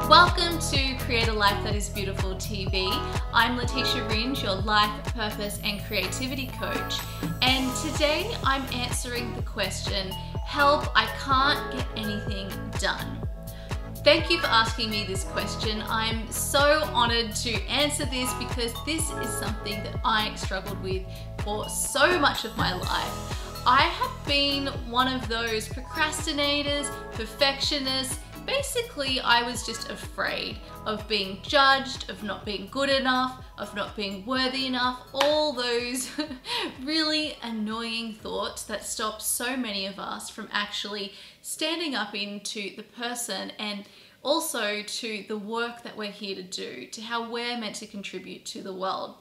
Welcome to Create a Life That Is Beautiful TV. I'm Letitia Ringe, your life, purpose and creativity coach. And today I'm answering the question, help, I can't get anything done. Thank you for asking me this question. I'm so honored to answer this because this is something that I struggled with for so much of my life. I have been one of those procrastinators, perfectionists. Basically, I was just afraid of being judged, of not being good enough, of not being worthy enough, all those really annoying thoughts that stop so many of us from actually standing up into the person and also to the work that we're here to do, to how we're meant to contribute to the world.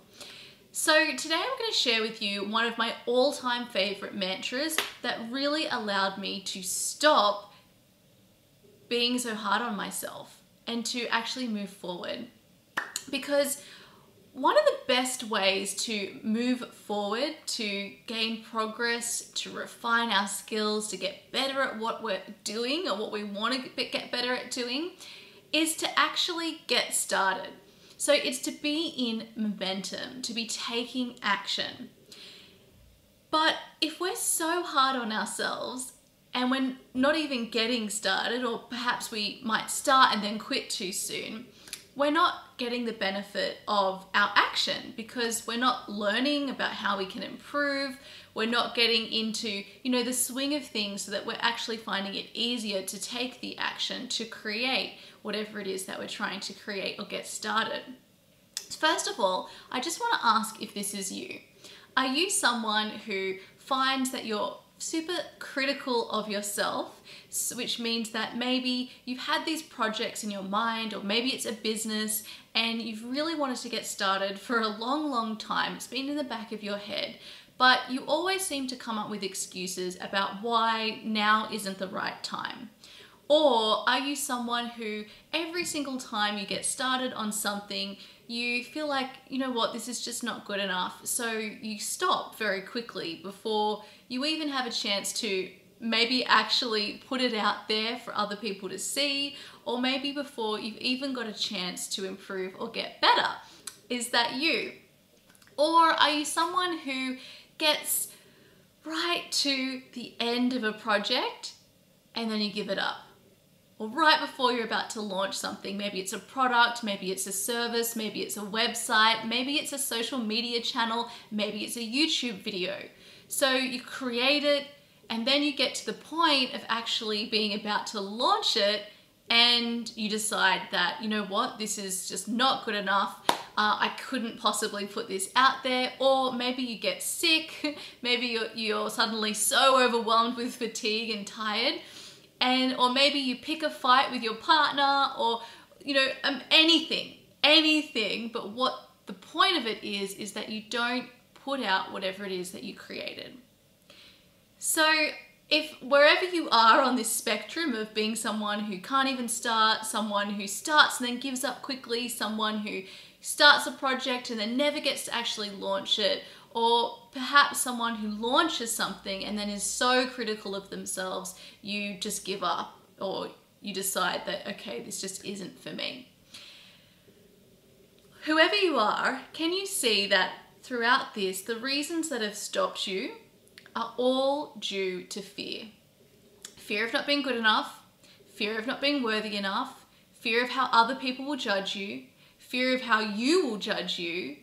So today I'm going to share with you one of my all-time favorite mantras that really allowed me to stop being so hard on myself and to actually move forward. Because one of the best ways to move forward, to gain progress, to refine our skills, to get better at what we're doing or what we want to get better at doing, is to actually get started. So it's to be in momentum, to be taking action. But if we're so hard on ourselves and we're not even getting started, or perhaps we might start and then quit too soon, we're not getting the benefit of our action because we're not learning about how we can improve. We're not getting into, the swing of things so that we're actually finding it easier to take the action to create whatever it is that we're trying to create or get started. First of all, I just want to ask if this is you. Are you someone who finds that you're super critical of yourself, which means that maybe you've had these projects in your mind, or maybe it's a business and you've really wanted to get started for a long time. It's been in the back of your head, but you always seem to come up with excuses about why now isn't the right time. Or are you someone who every single time you get started on something, you feel like, this is just not good enough. So you stop very quickly before you even have a chance to maybe actually put it out there for other people to see, or maybe before you've even got a chance to improve or get better. Is that you? Or are you someone who gets right to the end of a project and then you give it up? Or right before you're about to launch something, maybe it's a product, maybe it's a service, maybe it's a website, maybe it's a social media channel, maybe it's a YouTube video. So you create it and then you get to the point of actually being about to launch it and you decide that, this is just not good enough. I couldn't possibly put this out there. Or maybe you get sick, maybe you're suddenly so overwhelmed with fatigue and tired. Or maybe you pick a fight with your partner, or anything, but what the point of it is that you don't put out whatever it is that you created. So if wherever you are on this spectrum of being someone who can't even start, someone who starts and then gives up quickly, someone who starts a project and then never gets to actually launch it, or perhaps someone who launches something and then is so critical of themselves, you just give up, or you decide that, okay, this just isn't for me. Whoever you are, can you see that throughout this, the reasons that have stopped you are all due to fear? Fear of not being good enough, fear of not being worthy enough, fear of how other people will judge you, fear of how you will judge you.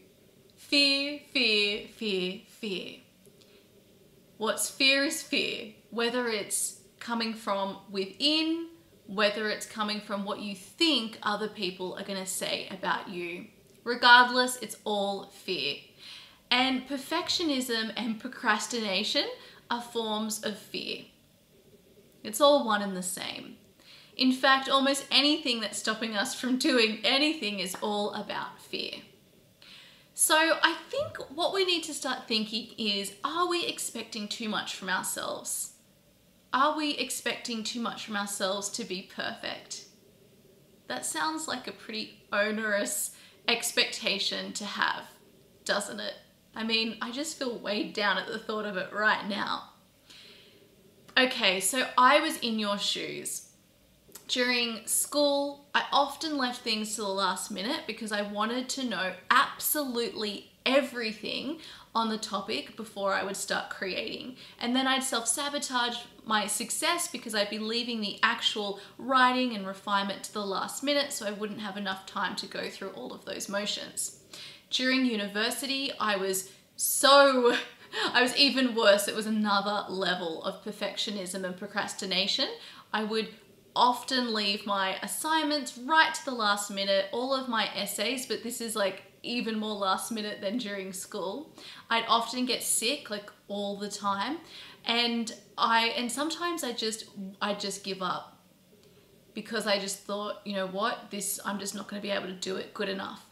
Fear, fear, fear, fear. What's fear is fear, whether it's coming from within, whether it's coming from what you think other people are going to say about you. Regardless, it's all fear. And perfectionism and procrastination are forms of fear. It's all one and the same. In fact, almost anything that's stopping us from doing anything is all about fear. So I think what we need to start thinking is, are we expecting too much from ourselves? Are we expecting too much from ourselves to be perfect? That sounds like a pretty onerous expectation to have, doesn't it? I mean, I just feel weighed down at the thought of it right now. Okay, so I was in your shoes. During school, I often left things to the last minute because I wanted to know absolutely everything on the topic before I would start creating. And then I'd self-sabotage my success because I'd be leaving the actual writing and refinement to the last minute, so I wouldn't have enough time to go through all of those motions. During university, I was even worse. It was another level of perfectionism and procrastination. I would often leave my assignments right to the last minute, all of my essays, but this is like even more last minute than during school. I'd often get sick like all the time, and sometimes I just give up because I just thought, you know what, I'm just not going to be able to do it good enough.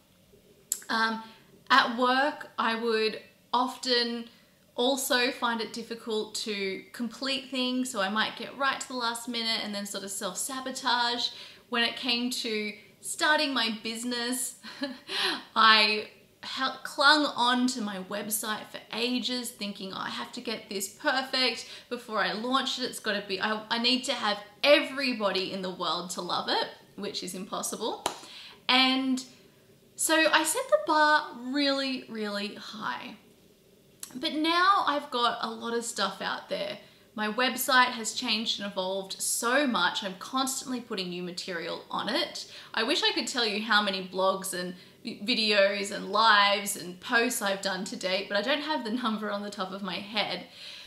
At work, I would often also find it difficult to complete things, so I might get right to the last minute and then sort of self-sabotage. When it came to starting my business, I clung on to my website for ages thinking, oh, I have to get this perfect before I launch it. It's got to be, I need to have everybody in the world to love it, which is impossible. And so I set the bar really, really high. But now I've got a lot of stuff out there. My website has changed and evolved so much. I'm constantly putting new material on it. I wish I could tell you how many blogs and videos and lives and posts I've done to date, but I don't have the number on the top of my head.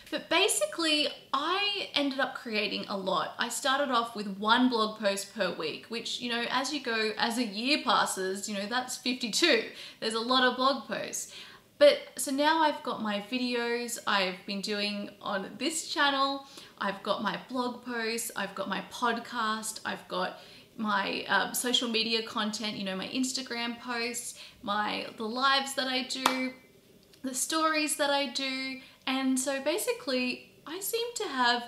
But basically, I ended up creating a lot. I started off with one blog post per week, which, you know, as a year passes, you know, that's 52. There's a lot of blog posts. But so now I've got my videos I've been doing on this channel, I've got my blog posts, I've got my podcast, I've got my social media content, you know, my Instagram posts, the lives that I do, the stories that I do. And so basically I seem to have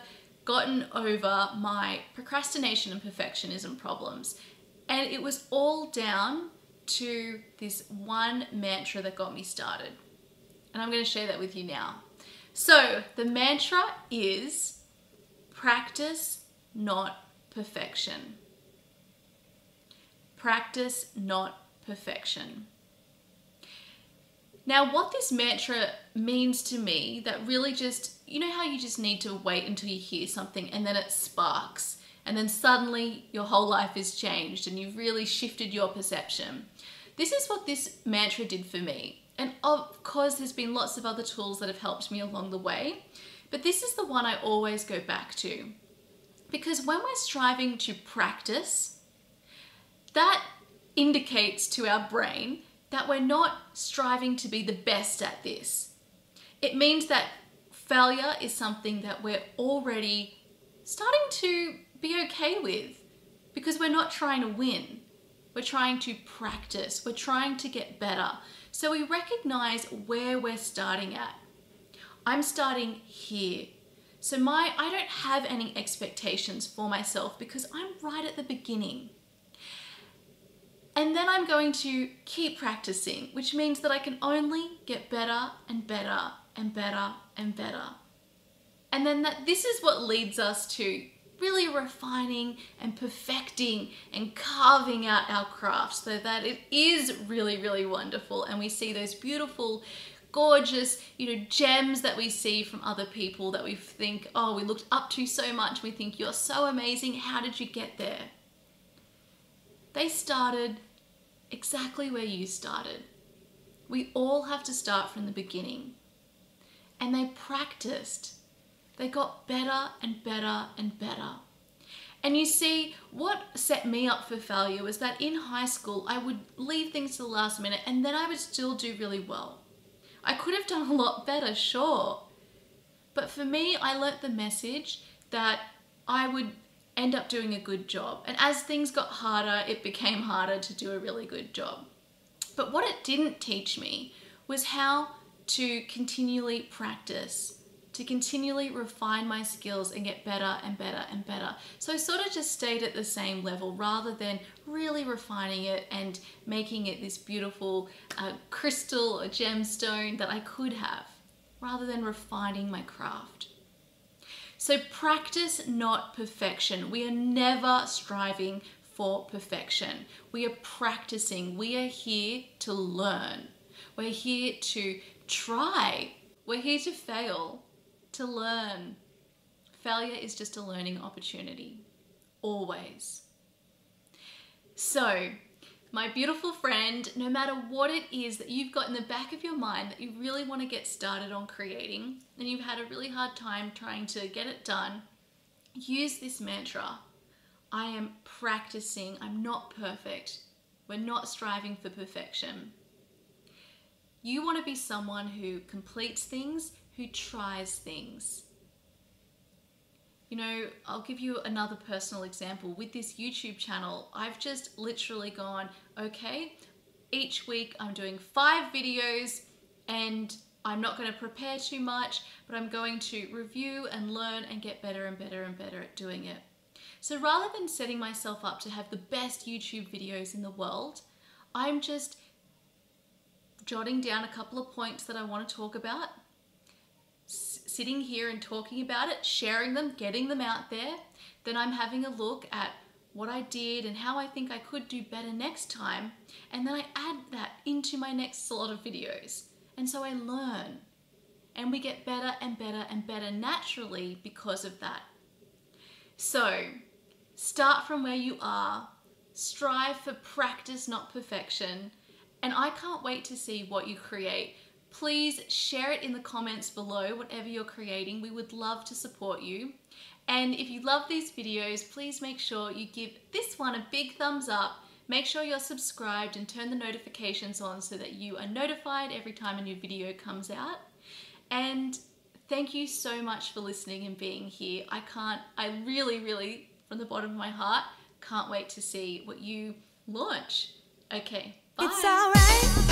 gotten over my procrastination and perfectionism problems. And it was all down to this one mantra that got me started. And I'm going to share that with you now. So the mantra is practice, not perfection. Practice, not perfection. Now, what this mantra means to me, that really just, you know how you just need to wait until you hear something and then it sparks, and then suddenly your whole life is changed and you've really shifted your perception. This is what this mantra did for me. And of course, there's been lots of other tools that have helped me along the way, but this is the one I always go back to. Because when we're striving to practice, that indicates to our brain that we're not striving to be the best at this. It means that failure is something that we're already starting to be okay with, because we're not trying to win. We're trying to practice. We're trying to get better. So we recognize where we're starting at. I'm starting here. So I don't have any expectations for myself because I'm right at the beginning. And then I'm going to keep practicing, which means that I can only get better and better and better and better. And then this is what leads us to really refining and perfecting and carving out our craft so that it is really, really wonderful. And we see those beautiful, gorgeous, you know, gems that we see from other people that we think, oh, we looked up to so much. We think, you're so amazing. How did you get there? They started exactly where you started. We all have to start from the beginning. And they practiced. They got better and better and better. And you see, what set me up for failure was that in high school, I would leave things to the last minute and then I would still do really well. I could have done a lot better, sure. But for me, I learnt the message that I would end up doing a good job. And as things got harder, it became harder to do a really good job. But what it didn't teach me was how to continually practice, to continually refine my skills and get better and better and better. So I sort of just stayed at the same level rather than really refining it and making it this beautiful crystal or gemstone that I could have, rather than refining my craft. So practice, not perfection. We are never striving for perfection. We are practicing. We are here to learn. We're here to try. We're here to fail, to learn. Failure is just a learning opportunity, always. So, my beautiful friend, no matter what it is that you've got in the back of your mind that you really want to get started on creating, and you've had a really hard time trying to get it done, use this mantra. I am practicing. I'm not perfect. We're not striving for perfection. You want to be someone who completes things, who tries things. You know, I'll give you another personal example. With this YouTube channel, I've just literally gone, okay, each week I'm doing 5 videos and I'm not going to prepare too much, but I'm going to review and learn and get better and better and better at doing it. So rather than setting myself up to have the best YouTube videos in the world, I'm just jotting down a couple of points that I want to talk about, sitting here and talking about it, sharing them, getting them out there. Then I'm having a look at what I did and how I think I could do better next time. And then I add that into my next lot of videos. And so I learn. And we get better and better and better naturally because of that. So start from where you are. Strive for practice, not perfection. And I can't wait to see what you create. Please share it in the comments below, whatever you're creating. We would love to support you. And if you love these videos, please make sure you give this one a big thumbs up. Make sure you're subscribed and turn the notifications on so that you are notified every time a new video comes out. And thank you so much for listening and being here. I really, from the bottom of my heart, can't wait to see what you launch. Okay, bye. It's all right.